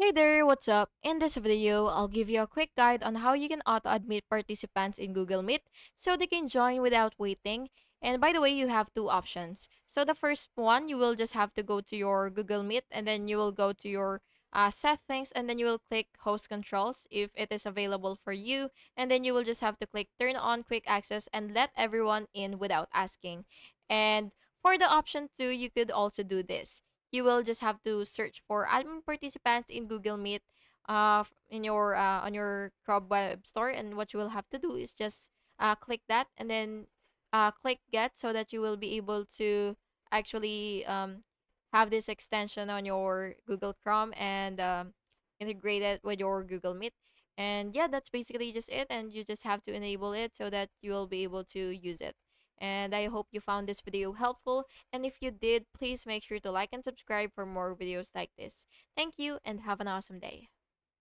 Hey there, what's up? In this video, I'll give you a quick guide on how you can auto-admit participants in Google Meet so they can join without waiting. And by the way, you have two options. So the first one, you will just have to go to your Google Meet and then you will go to your settings and then you will click host controls if it is available for you. And then you will just have to click turn on quick access and let everyone in without asking. And for the option two, you could also do this. You will just have to search for admin participants in Google Meet in your on your Chrome web store, and what you will have to do is just click that and then click get so that you will be able to actually have this extension on your Google Chrome and integrate it with your Google Meet. And yeah, that's basically just it, and you just have to enable it so that you will be able to use it. And I hope you found this video helpful, and if you did, please make sure to like and subscribe for more videos like this. Thank you and have an awesome day.